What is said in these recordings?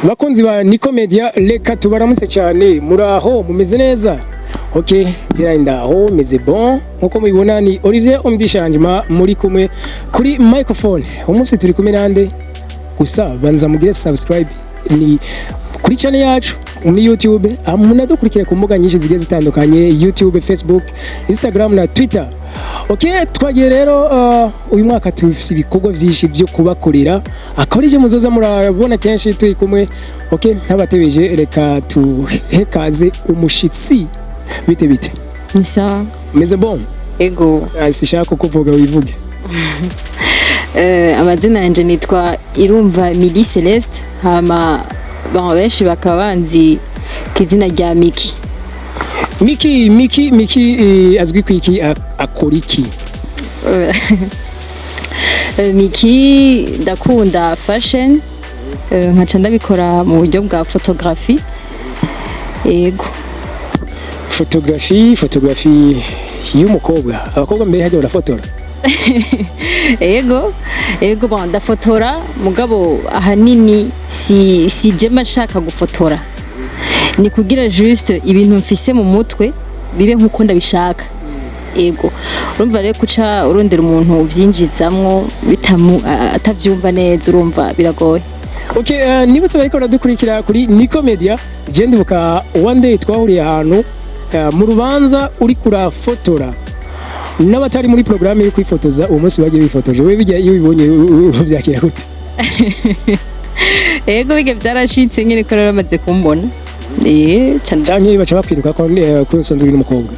Bakunzi ba Nicko Media reka tubaramutse cyane muraho mumeze neza. Okay, jira ndaho meze bon. Nkuko mubibona ni Olivier Omdishanjima muri kumwe kuri microphone. Umunsi turi kumwe nande gusa banza mugire subscribe ni kuri channel yacu ni YouTube. Munadukurikira ku mbuga nyinshi zigiye zitandukanye YouTube, Facebook, Instagram na Twitter. Okay, twagiye rero uyu mwaka tufise ibikorwa byinshi byo kubakorera akorije muzoza murabona kenshi turi kumwe. Okay, ntabatebeje reka tuhekaze umushitsi bite ni sawa meze bon ego sishaka kuvuga wivuge. Amazina yanje nitwa Irumva Mili Celeste hama benshi bakabanzi kizina rya MICKY azwi kwiki akora iki? MICKY ndakunda fashion nkaca ndabikora mu buryo bwa Photographie. Ego Photographie y'umukobwa abakobwa mbere hajya barafotora. Ego bon ndafotora mugabo ahanini si je mashaka gufotora ni kugira juste ibintu mfise mu mutwe bibe nkuko ndabishaka. Ego urumva rero kuca urondera umuntu uvyinjizamwo atavyumva neza urumva biragoye. Okay, nibutse bariko baradukurikira kuri Nicko Media je ndibuka one day twahuriye ahantu mu rubanza uri kurafotora n'abatari muri programme yo kwifotoza uwo munsi bagiye bifotoje. Wewe bijya iyo ubibonye byakira gute? Ego bige byarashitse nyine ko ramaze kumbona cyane baca bakwiruka ko usandura n'umukobwa.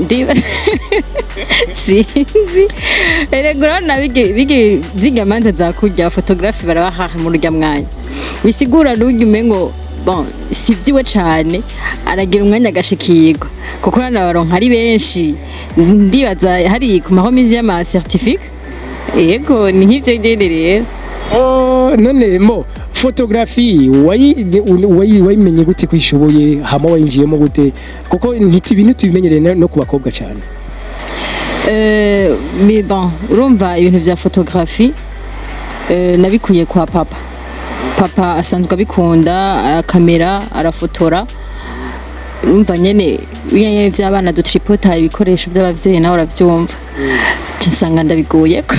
Ndiba sinzi ego na bige zigamanza za kujya Photographie barabahaha mu rujya mwanya bisigura n'ugimengo bon sivyiwe cyane aragira umwanya gashikirwa kuko nabaronka ari benshi ndibaza hari ku mahomizi y'ama certificate. Ego ni nk'ivyo ndendereye. None mo Photographie wayimenye gute kwishoboye hama wayinjiyemo gute kuko ibintu tubimenyereye no ku bakobwa cyane? Mais bon urumva ibintu vya Photographie nabikuye kwa papa asanzwe abikunda kamera arafotora urumva nyene by'abana dutripota ibikoresho by'abavyeyi nawe uravyumva nsanga ndabiguye ko.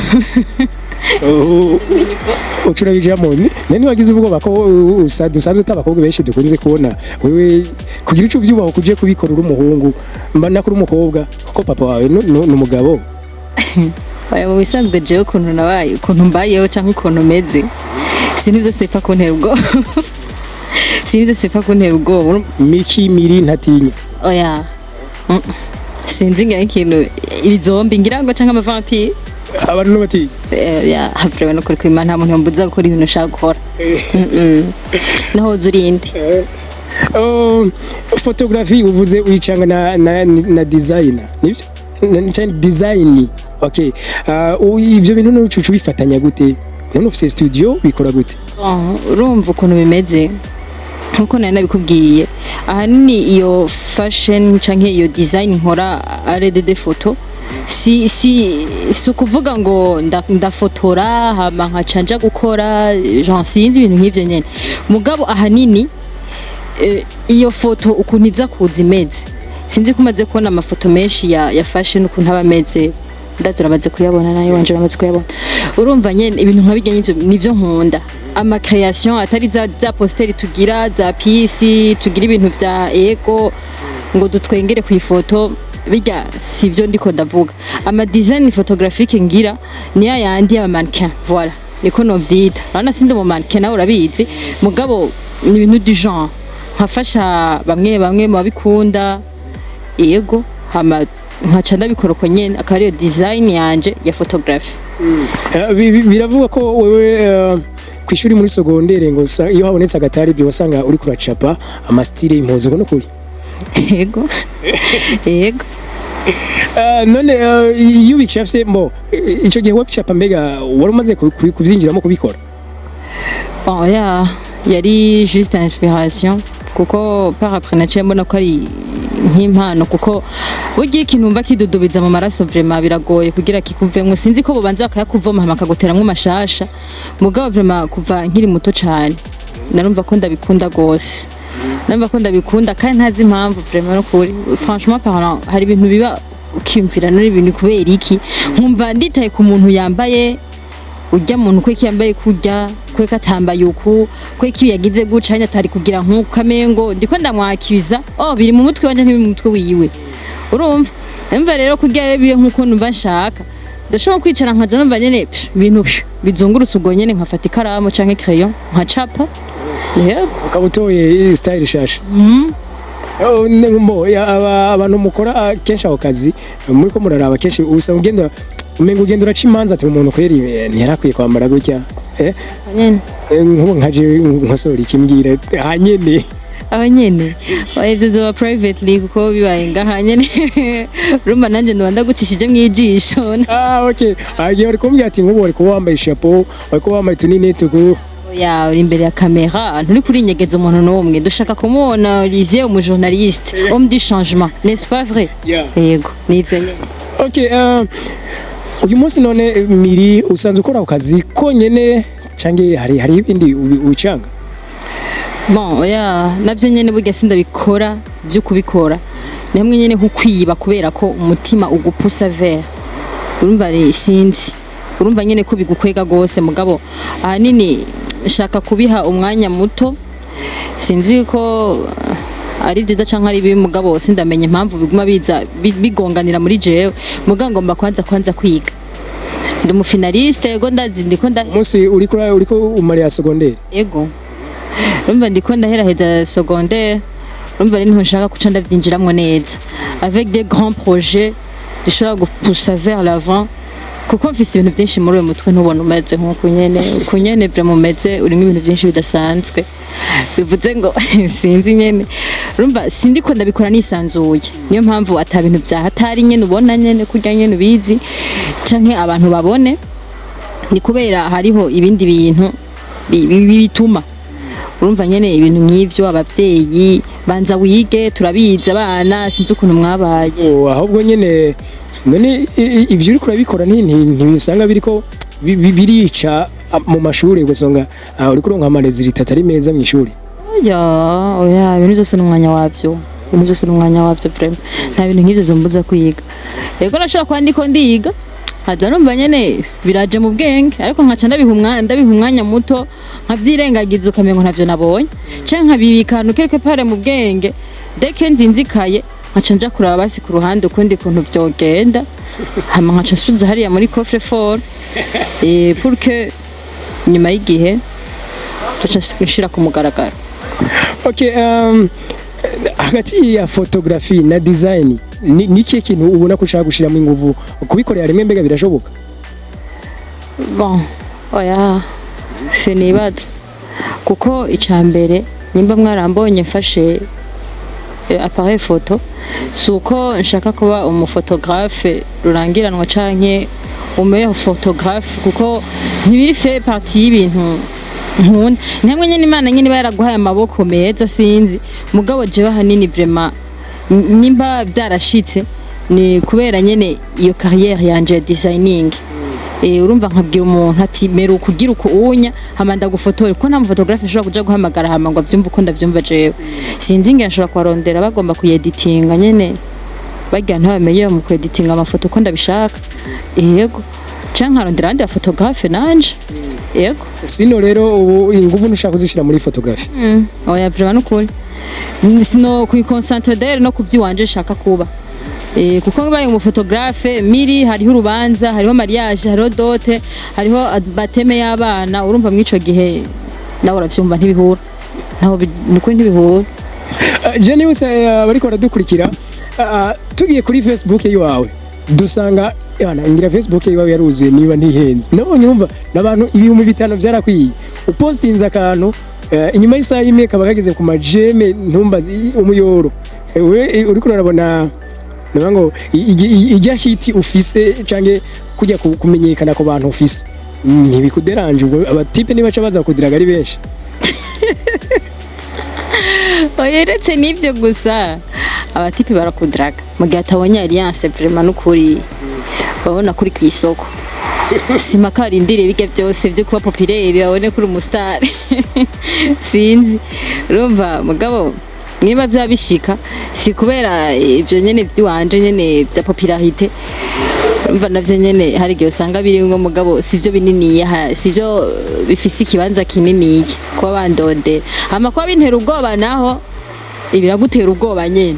Uturabijamo nani wagize ubwoba ko dusanzwe tabakobwa benshi dukunze kubona wewe kugira ico byubaho kuje kubikora uri umuhungu mbana kuri umukobwa kuko papa wawe n'umugabo. Bayo bisanzwe je ukuntu nabaye ukuntu mbayeho canke ukuntu meze sinivyo sepa kuntera ubwo MICKY miri ntatinya. Oya sinzi ngira ikintu ibizombi ngira ngo canke amavampire abantu n'abati ya havrewe no kuri kwimana nta muntu yombuza gukora ibintu ushaka gukora. Naho zurinde. Photographie uvuze uyicanga na designer nibyo design. Okay, ibyo bintu n'ucucu bifatanya gute none ufise studio bikora gute? Urumva ukuntu bimeze nkuko nari nabikubwiye ahanini iyo fashion canke iyo design nkora RDD photo si ukuvuga ngo ndafotora hama nkacanja gukora genre sinzi ibintu nk'ivyo nyene mugabo ahanini iyo foto ukuntu iza kuza imeze sinzi kumaze kubona amafoto menshi ya fashion ukuntu aba ameze ndazurabaze kuyabona nayo wanje ramaze kuyabona urumva nyene ibintu nkabijya nivyo nkunda ama création atari za posteri tugira za PC tugira ibintu vya ego ngo dutwengere ku ifoto bijya sivyo ndiko ndavuga ama design photographique ngira ni yandi ya mannequin voilà niko novyita bana sindi mu mannequin nawe urabizi mugabo ni ibintu du genre nkafasha bamwe mu babikunda. Ego hama nkaca ndabikora uko nyene akariyo design yanje ya Photographie. Biravuga ko wewe kwishuri muri secondaire ngo iyo habonetse agatari byo wasanga uri kuracapa ama style impuzo no kuri. Ego none iyo bicafye mbo ico gihe wabicapa mbega wari umaze kuvyinjiramo kubikora? Oya yari juste inspiration kuko par après naciye mbona ko ari nk'impano kuko ugiye ikintu umva kidudubiza mu maraso vraiment biragoye kugira kikuvemwe sinzi ko bobanza bakayakuvoma hama kagoteramwe mashasha mugabo vraiment kuva nkiri muto cyane narumva ko ndabikunda gose narumva ko ndabikunda kandi ntazi impamvu vraiment no kuri franchement parlant hari ibintu biba ukimvira nuri ibintu kubera iki nkumva nditaye ku muntu yambaye ujya muntu kwe kiyambaye kujya kwe katambaye uku kwe kiyagize gucanya atari kugira nk'ukamengo ndiko ndamwakiza biri mu mutwe wanje ntibi mu mutwe wiwe urumva emva rero kugira biye nkuko numva nshaka ndashobora kwicara nkaja numva nyene ibintu bizungurutse ubwo nyene nkafata ikaramu canke crayon nkacapa yego ukabutoye style shasha abantu mukora kenshi ako kazi muri ko muraraba kenshi usanga ugenda umenga ugenda uraca imanza ati umuntu kweri ntiyarakwiye kwambara gutya nyene nkubu nkaje nkosora ikimbwira hanyene abanyene wayivyo privately kuko bibaye ngaha nyene urumva nanje ndabanda gutishije mwijisho okay agiye uri kumbwira ati nkubu uri kuba wambaye chapeau uri kuba wambaye tunini tuku uri imbere ya kamera nturi kuri nyegeza umuntu n'umwe dushaka kumubona Olivier umujournaliste homme du changement n'est-ce pas vrai yego nivyo nyene okay uyu munsi none Miri usanzwe ukora akazi konyene cange hari ibindi ucanga bon navyo nyene burya sindabikora byo kubikora ni hamwe nyene kukwiba kubera ko umutima ugupusa vers urumva sinzi urumva nyene ko bigukwega gose mugabo ahanini shaka kubiha umwanya muto sinzi ko ari byiza canke ari bibi mugabo sindamenye impamvu biguma biza bigonganira muri jewe mugango mba kwanza kwiga ndi mu finaliste ego ndazi ndiko umunsi uriko umariya secondaire ego urumva ndiko ndaheraheza secondaire urumva rero nshaka kuca ndavyinjiramwo neza avec des grands projets dushobora gupousser vers l'avant kuko mfise ibintu byinshi muri uyu mutwe ntubona umeze nk'uko nyene vraiment umeze urimo ibintu byinshi bidasanzwe bivuze ngo sinzi nyene urumva sindiko ndabikora nisanzuye niyo mpamvu ata bintu byahatari nyene ubona nyene kurya nyene ubizi canke abantu babone ni kubera hariho ibindi bintu bituma urumva nyene ibintu nk'ivyo abavyeyi banza wige turabiza abana sinzi ukuntu mwabaye ahubwo nyene none ivyo uri kurabikora ntibisanga biriko birica mu mashuri gusonga uri kuronka amarezi atari meza mu ishuri ibintu byose n'umwanya wavyo vraiment nta bintu nk'ivyo zombuza kwiga rego nashaka kwandika ndiga haza numva nyene biraje mu bwenge ariko nkaca ndabiha umwanya muto nkavyirengagiza ukamengo ntavyo nabonye canke nkabibika quelque part mu bwenge deke nzinzikaye nkaca nja kuraba basi ku ruhande ukundi kuntu vyogenda hama nkaca nsubiza hariya muri coffre fort pour que nyuma y'igihe tuca nshira ku mugaragaro okay hagati ya photography na design ni kihe kintu ubona ko ushaka gushiramo inguvu kubikorera rimwe mbega birashoboka bon sinibaza kuko icambere nimba mwarambonye mfashe appareil photo suko nshaka kuba umufotographe rurangiranwa canke umeyo photographe kuko ntibiri fait partie y'ibintu nkunda ni hamwe nyene Imana nyene baraguhaye amaboko meza sinzi mugabo jewe hanini vraiment nimba byarashitse ni kubera nyene iyo carrière yanje designing urumva nkabwira umuntu ati meru kugira uko unya hamanda gufotora ko nta photographe ashobora kuja guhamagara hama ngo avyumva uko ndavyumva jewe sinzi ngira nshobora kwarondera bagomba kuyeditinga nyene bajya ntabamenye mu kweditinga amafoto ko ndabishaka yego canke arondera andi photographe nanje yego sino rero ubu inguvu nushaka kuzishira muri photographe vraiment nukuri sino kuyiconcentre d'ailleurs no kuvyiwanje shaka kuba kuko ngabaye mu photographe Miri hariho urubanza hariho mariage hariho dote hariho bateme y'abana urumva mwico gihe nawe uravyumva ntibihura naho nuko ntibihura Jenny wese bariko baradukurikira tugiye kuri Facebook yawe dusanga ngira Facebook yawe yaruzuye niba ntihenze nabonye umva nabantu ibihumbi 5 byarakwiye upostinze akantu inyuma y'isaha y'imwe kabagageze ku majeme ntumba umuyoro we uri kurabona nabango ijya hiti ufise canke kujya kumenyekana ko bantu ufise ntibikuderanje ubwo abatipe nibaca baza kudiraga ari benshi oyeretse nivyo gusa abatipe barakudiraga mugihe atabonye alliance vraiment nukuri babona kuri kwisoko simakarindire bige byose byo kuba populaire babone kuri umustar sinzi urumva mugabo niba byabishika si kubera ibyo nyene by'iwanje nyene bya popularité urumva navyo nyene hari gihe usanga biri ngo mugabo sivyo binini sivyo bifise ikibanza kinini kuba bandondera ama kwa bintera ubwoba naho ibiragutera ubwoba nyene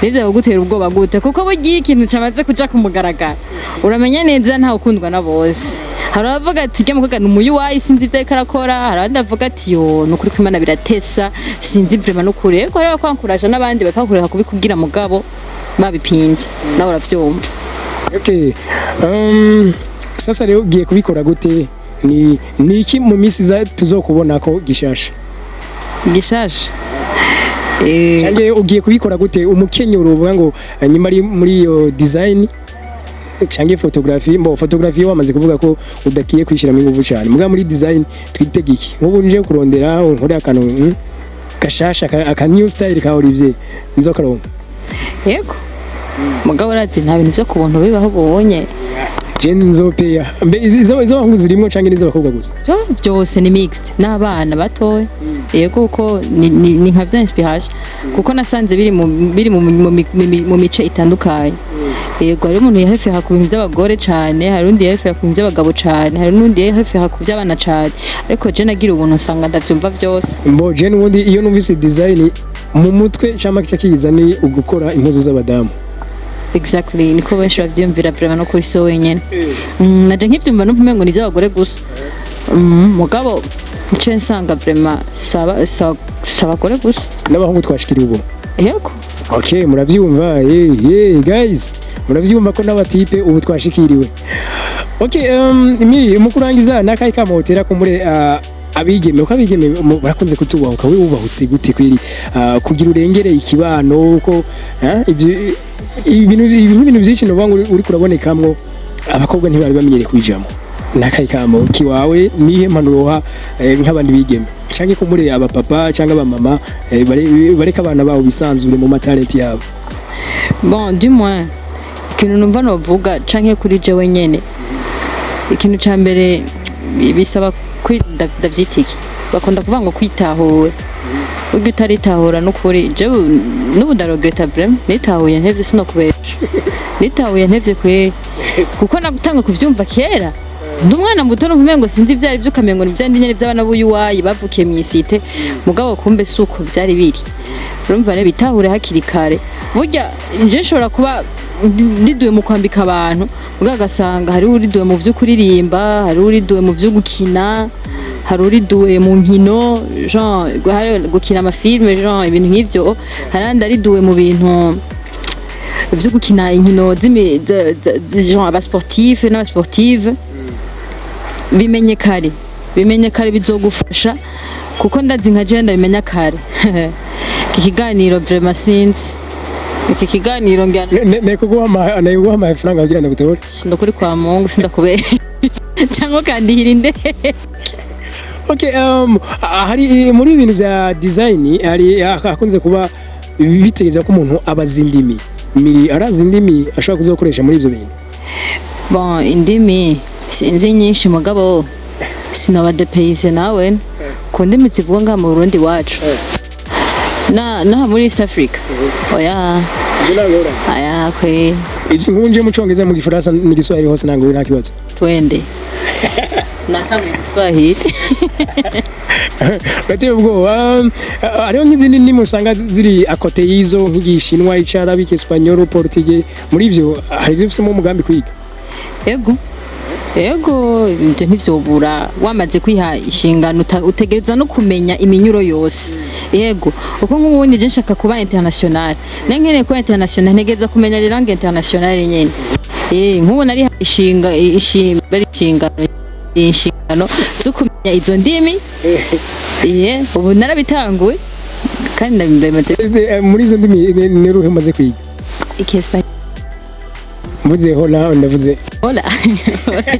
nivyo bagutera ubwoba gute kuko bugiye ikintu cyamaze kuja kumugaragara uramenya neza nta ukundwa na bose hari abavuga ati ujya mukagana umuyu wayi sinzi ibyo ariko arakora hari abandi bavuga ati yo nukuri ko Imana biratesa sinzi vraiment nukuri ko rero kwankuraje n'abandi bakakureka kubikubwira mugabo babipinze nawe uravyumva. Okay. Sasa rero ugiye kubikora gute ni iki mu minsi za tuzokubona ko gishasha cyangwa ugiye kubikora gute umukenyero uvuga ngo nyuma ari muri iyo design cyangwa photography wamaze kuvuga ko udakiye kwishiramo ingufu cyane muga muri design twitege iki nk'ubu nje kurondera nkore akantu gashasha aka new style ka Olivier nzokaronka yego mugabo urazi nta bintu byo kubuntu bibaho ubonye Jane nzopeya izo bahungu zirimo canke nizo bakobwa gusa byose ni mixed n'abana batoye yego uko ni nka bya inspiration kuko nasanze biri mu mice itandukanye yego ari umuntu yahefe ku bintu by'abagore cyane hari undi yahefe ku bintu by'abagabo cyane hari n'undi yahefe ku by'abana cyane ariko je nagira ubuntu usanga ndavyumva byose mbo Jane ubundi iyo numvise design mu mutwe cyama kiza ni ugukora impuzu z'abadamu. Exactly niko benshi bavyumvira vraiment no kuri so wenyene naje nk'ivyumva no pumengo ni by'abagore gusa mugabo icyo nsanga vraiment sabagore gusa n'abahungu twashikira ubu yego okay muravyumva guys muravyumva ko n'abatipe ubu twashikiriwe okay imiri mu kurangiza nakaye kamotera ko muri abigeme uko abigeme barakunze kutubaho ukawe ubahutse gute kwiri kugira urengere ikibano uko ibintu byinshi no bangu uri kurabonekamwo abakobwa ntibari bamenyere kwijamo nakaye kamo kiwawe nihe mpanuro nk'abandi bigeme canke ko muri aba papa canke aba mama bareka abana babo bisanzure mu talent yabo. Bon du moins ikintu numva novuga canke kuri je wenyene ikintu ca mbere bisaba ndavyitiki bakunda kuvuga ngo kwitahura ubwo utaritahura n'ukuri je n'ubu ndaregreta vraiment nitahuye ntevye sinokubesha nitahuye ntevye kwe kuko nagutanga kuvyumva kera ndumwana muto no kumengo sinzi byari byo kamengo nibyandi nyene by'abana b'uyuwayi bavukiye mu Usisite mugabo kumbe suko byari biri urumva rero bitahure hakiri kare burya nje nshobora kuba ndiduwe mu kwambika abantu ugasanga hari uriduwe mu vyo kuririmba hari uriduwe mu vyo gukina hari uriduwe mu nkino genre gukina amafilme genre ibintu nk'ivyo harandi ariduwe mu bintu vyo gukina inkino genre abasportif n'abasportive bimenye kare bizogufasha kuko ndazi nka je ndabimenya kare iki kiganiro vraiment sinzi iki kiganiro nekuguha amafaranga kugira ngo gutore ndakuri kwa Mungu sindakubera cyangwa kandihira inde. Okay hari muri ibintu bya design hari akunze kuba bitegeza ko umuntu abazindimi miri arazindimi ashaka kuzokoresha muri ibyo bintu. Bon indimi sinzi nyinshi mugabo sinabadepayise nawe ku ndimi zivuga nga mu Burundi wacu na muri East Africa oya aya kwe iki nkunje mu Congereza mu Gifaransa n'igiswahili hose nango nta kibazo twende natangiye igiswahili bateye ubwo ariho nk'izindi ndimi usanga ziri akote yizo nk'igishinwa icyarabi cy'Espanyol Portugais muri ivyo hari ivyo ufite mu mugambi kwiga. Ego ibyo ntivyobura wamaze kwiha ishingano utegereza no kumenya iminyuro yose yego uko nk'ubundi je nshaka kuba international nenkene ko international ntegereza kumenya langue international nyene nk'ubu nari inshingano zo kumenya izo ndimi ubu narabitanguye kandi ndabimaze muri izo ndimi ni ruhe maze kwiga Ikiespanyol mvuze hola ndavuze hola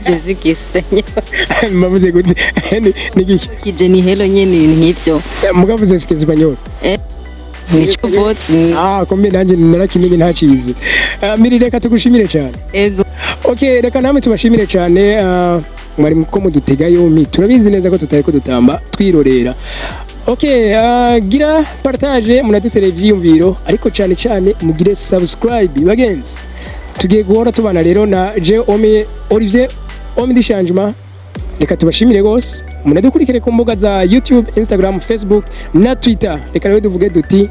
je Ikiespanyol mavuze gute ni giki kije ni hello nyene nk'ivyo mugavuze Ikiespanyol nico bots. Kombe nanjye narakimenye ntacize. Miri reka tugushimire cyane. Ego. Okay, reka namwe tubashimire cyane mwari muko mudutega yomi. Turabizi neza ko tutari ko dutamba twirorera. Okay, gira partage munadutere ivyiyumviro ariko cyane cyane mugire subscribe bagenzi. Tugiye guhora tubana rero na je Olivier Omdi Changement. Reka tubashimire gose munadukurikire ku mbuga za YouTube, Instagram, Facebook na Twitter. Reka rero tuvuge duti